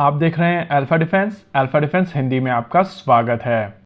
आप देख रहे हैं अल्फा डिफेंस हिंदी में आपका स्वागत है।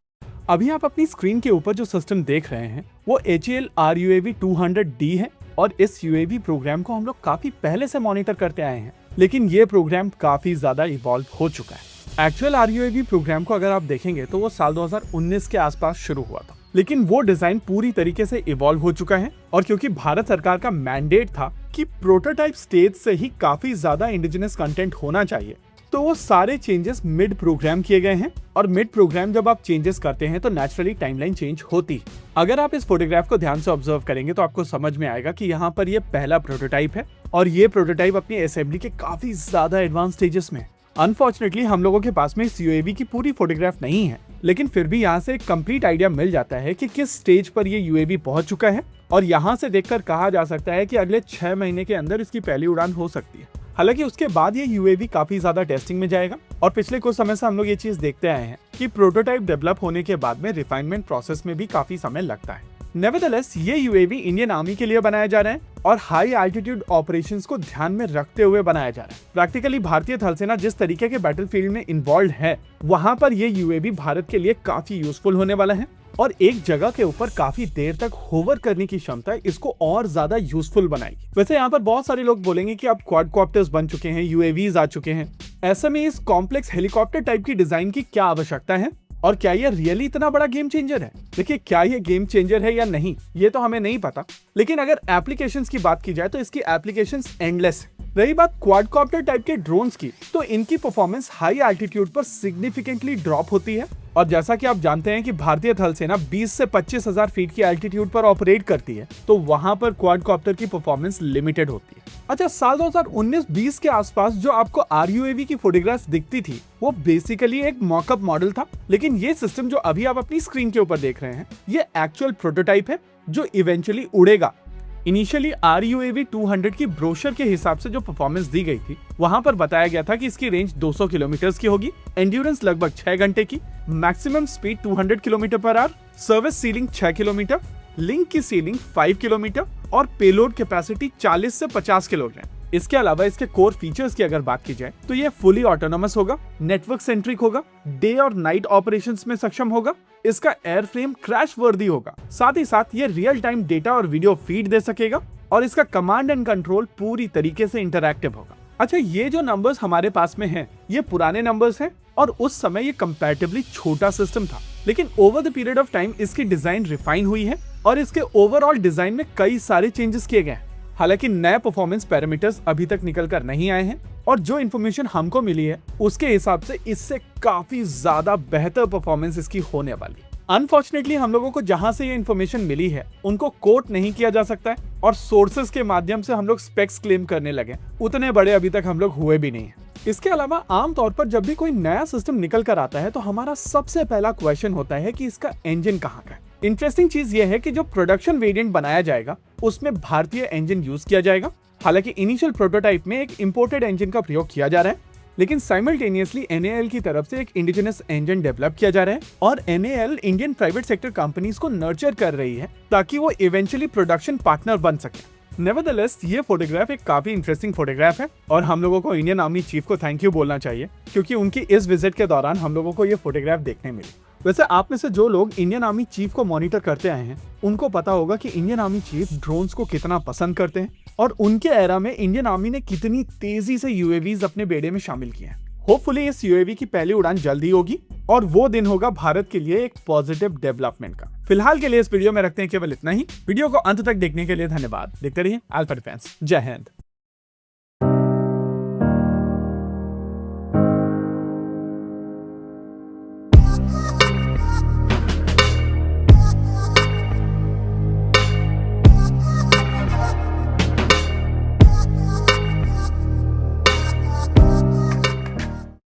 अभी आप अपनी स्क्रीन के ऊपर जो सिस्टम देख रहे हैं वो HAL RUAV 200D है और इस UAV प्रोग्राम को हम लोग काफी पहले से मॉनिटर करते आए हैं, लेकिन ये प्रोग्राम काफी ज्यादा इवॉल्व हो चुका है। एक्चुअल RUAV प्रोग्राम को अगर आप देखेंगे तो वो साल 2019 के आसपास शुरू हुआ था, लेकिन वो डिजाइन पूरी तरीके से इवॉल्व हो चुका है। और क्योंकि भारत सरकार का मैंडेट था कि प्रोटोटाइप स्टेज से ही काफी ज्यादा इंडिजिनस कंटेंट होना चाहिए, तो वो सारे चेंजेस मिड प्रोग्राम किए गए हैं। और मिड प्रोग्राम जब आप चेंजेस करते हैं तो नेचुरली टाइमलाइन चेंज होती है। अगर आप इस फोटोग्राफ को ध्यान से ऑब्जर्व करेंगे तो आपको समझ में आएगा कि यहाँ पर ये पहला प्रोटोटाइप है और ये प्रोटोटाइप अपनी असेंबली के काफी ज्यादा एडवांस स्टेजेस में। अनफॉर्चुनेटली हम लोगों के पास में इस UAV की पूरी फोटोग्राफ नहीं है, लेकिन फिर भी यहाँ से एक कंप्लीट आइडिया मिल जाता है कि किस स्टेज पर ये UAV पहुंच चुका है। और यहाँ से देखकर कहा जा सकता है कि अगले 6 महीने के अंदर इसकी पहली उड़ान हो सकती है। हालांकि उसके बाद ये UAV काफी ज्यादा टेस्टिंग में जाएगा और पिछले कुछ समय से हम लोग ये चीज देखते आए हैं कि प्रोटोटाइप डेवलप होने के बाद में रिफाइनमेंट प्रोसेस में भी काफी समय लगता है। नेवरदलेस ये UAV इंडियन आर्मी के लिए बनाया जा रहा है और हाई एल्टीट्यूड ऑपरेशंस को ध्यान में रखते हुए बनाया जा रहा है। प्रैक्टिकली भारतीय थल सेना जिस तरीके के बैटलफील्ड में इन्वॉल्व है, वहां पर ये UAV भारत के लिए काफी यूजफुल होने वाला है और एक जगह के ऊपर काफी देर तक होवर करने की क्षमता इसको और ज्यादा यूजफुल बनाएगी। वैसे यहाँ पर बहुत सारे लोग बोलेंगे कि अब क्वाडकॉप्टर्स बन चुके हैं, UAVs आ चुके हैं, ऐसे में इस कॉम्प्लेक्स हेलीकॉप्टर टाइप की डिजाइन की क्या आवश्यकता है और क्या ये रियली इतना बड़ा गेम चेंजर है? देखिए, क्या ये गेम चेंजर है या नहीं ये तो हमें नहीं पता, लेकिन अगर एप्लीकेशंस की बात की जाए तो इसकी एप्लीकेशंस एंडलेस है। रही बात क्वाडकॉप्टर टाइप के ड्रोन्स की, तो इनकी परफॉर्मेंस हाई एल्टीट्यूड पर सिग्निफिकेंटली ड्रॉप होती है और जैसा कि आप जानते हैं कि भारतीय थल सेना 20 से 25,000 फीट की एल्टीट्यूड पर ऑपरेट करती है, तो वहां पर क्वाडकॉप्टर की परफॉर्मेंस लिमिटेड होती है। अच्छा, साल 2019-20 के आसपास जो आपको RUAV की फोटोग्राफ्स दिखती थी वो बेसिकली एक मॉकअप मॉडल था, लेकिन ये सिस्टम जो अभी आप अपनी स्क्रीन के ऊपर देख रहे हैं ये एक्चुअल प्रोटोटाइप है जो इवेंचुअली उड़ेगा। इनिशियली RUAV 200 की ब्रोशर के हिसाब से जो परफॉर्मेंस दी गई थी वहां पर बताया गया था कि इसकी रेंज 200 किलोमीटर की होगी, एंड्योरेंस लगभग 6 घंटे की, maximum speed 200 kilometre per hour, service ceiling 6 kilometre, link की सीलिंग 5 किलोमीटर और पेलोड कैपेसिटी 40 से 50 किलोग्राम। इसके अलावा इसके कोर फीचर्स की अगर बात की जाए तो ये फुली ऑटोनोमस होगा, नेटवर्क सेंट्रिक होगा, डे और नाइट ऑपरेशंस में सक्षम होगा, इसका एयरफ्रेम क्रैश वर्दी होगा, साथ ही साथ ये रियल टाइम डेटा और वीडियो फीड दे सकेगा और इसका कमांड एंड कंट्रोल पूरी तरीके से इंटरैक्टिव होगा। अच्छा, ये जो नंबर्स हमारे पास में हैं ये पुराने नंबर्स हैं और उस समय ये कंपैरेटिवली छोटा सिस्टम था, लेकिन over the period of time इसकी डिजाइन रिफाइन हुई है और इसके ओवरऑल डिजाइन में कई सारे चेंजेस किए गए हैं। हालांकि नए परफॉर्मेंस पैरामीटर्स अभी तक निकल कर नहीं आए हैं और जो इन्फॉर्मेशन हमको मिली है उसके हिसाब से इससे काफी ज्यादा बेहतर परफॉर्मेंस इसकी होने वाली है। अनफॉर्चुनेटली हम लोगों को जहां से ये इन्फॉर्मेशन मिली है उनको कोट नहीं किया जा सकता है और सोर्सेस के माध्यम से हम लोग स्पेक्स क्लेम करने लगे, उतने बड़े अभी तक हम लोग हुए भी नहीं है। इसके अलावा आमतौर पर जब भी कोई नया सिस्टम निकल कर आता है तो हमारा सबसे पहला क्वेश्चन होता है कि इसका इंजन कहाँ का है। इंटरेस्टिंग चीज ये है कि जो प्रोडक्शन वेरिएंट बनाया जाएगा उसमें भारतीय इंजन यूज किया जाएगा। हालांकि इनिशियल प्रोटोटाइप में एक इंपोर्टेड इंजन का प्रयोग किया जा रहा है, लेकिन साइमल्टेनियसली NAL की तरफ से एक इंडिजिनस इंजन डेवलप किया जा रहा है और NAL Indian private sector companies को नर्चर कर रही है ताकि वो इवेंचुअली प्रोडक्शन पार्टनर बन सके। नेवरदलेस ये फोटोग्राफ एक काफी इंटरेस्टिंग फोटोग्राफ है और हम लोगों को इंडियन आर्मी चीफ को थैंक यू बोलना चाहिए क्योंकि उनकी इस विजिट के दौरान हम लोगों को ये फोटोग्राफ देखने मिली। वैसे आप में से जो लोग इंडियन आर्मी चीफ को मॉनिटर करते आए हैं उनको पता होगा कि इंडियन आर्मी चीफ ड्रोन्स को कितना पसंद करते हैं और उनके एरा में इंडियन आर्मी ने कितनी तेजी से UAVs अपने बेड़े में शामिल किए हैं। होपफुली इस UAV की पहली उड़ान जल्दी होगी और वो दिन होगा भारत के लिए एक पॉजिटिव डेवलपमेंट का। फिलहाल के लिए इस वीडियो में रखते हैं केवल इतना ही। वीडियो को अंत तक देखने के लिए धन्यवाद। देखते रहिए अल्फा डिफेंस। जय हिंद।